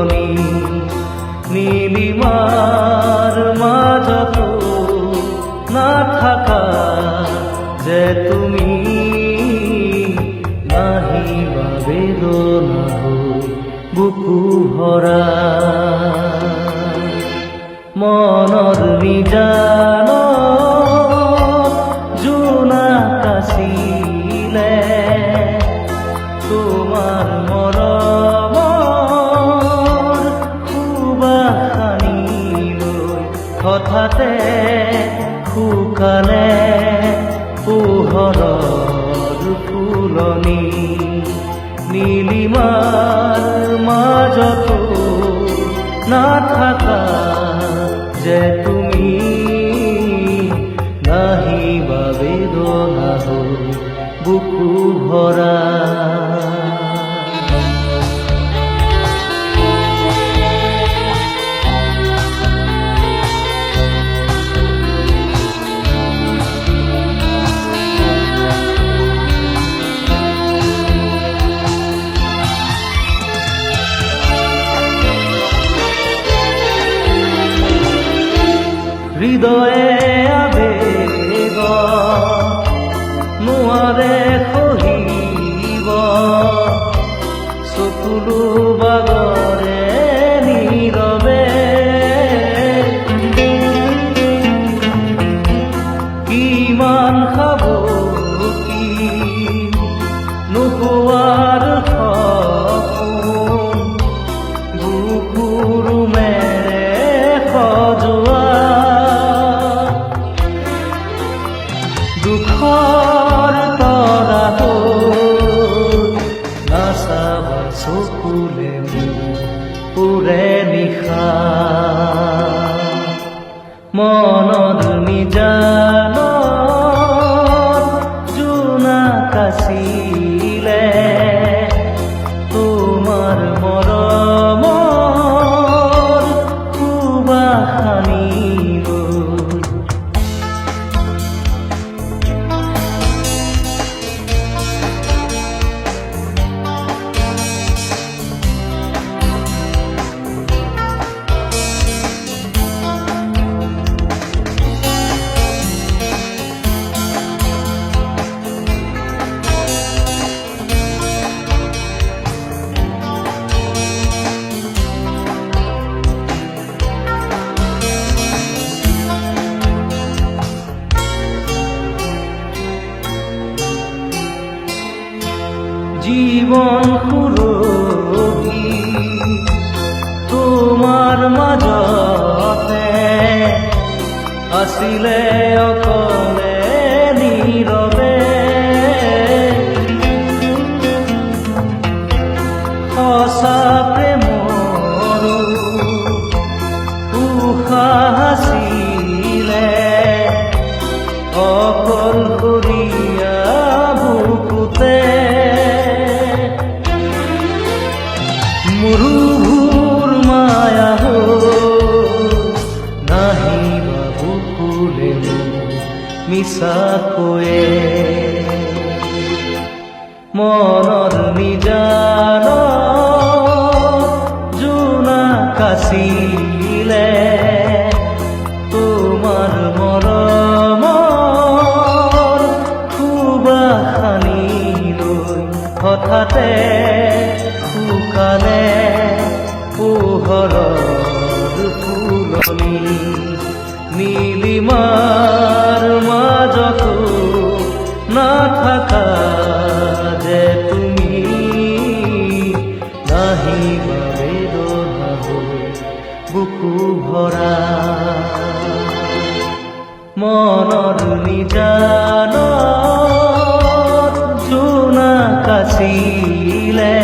ফুলনি নীলিমাৰ মাজত নাথাকা যে তুমি নাহিবা বেদনা হৈ বুকু ভৰা মনৰ নিজান জোনাক আছিলে তোমাৰ মৰমৰ সুবাসনি লৈ হঠাতে শুকালে পোহৰৰ ফুলনি নীলিমাৰ মাজতো নাথাকা যে তুমি নাহিবা বেদনা হৈ বুকু ভৰা হৃদয়ে আবেগ নোৱাৰে সহিব চকুলো বাগৰে নীৰৱে কিমান সাবকি নোপোৱাৰ সপোন বুকুৰ মেৰে সজোৱা দুখৰ তৰা নাচাবা চকুলে পুৰে নিশা মনত নিজান জোনাক আছিলে তোমাৰ মৰমৰ সুবাসনি লৈ জীবন সুৰভি তোমাৰ মাজতে আছিলে অকলে নীৰৱে সঁচা প্ৰেমৰো উশাহ আছিলে অকলশৰীয়া বুকুতে মুৰুভুৰ মায়া নাহিবা বুকুলে মিছাকৈয়ে মনৰ নিজান জোনাক আছিলে তোমাৰ মৰমৰ সুবাসনি লৈ হঠাতে শুকালে পোহৰৰ ফুলনি নীলিমাৰ মাজতো নাথাকা যে তুমি নাহিবা বেদনা হৈ বুকু ভৰা মনৰ নিজান জোনাক আছিলে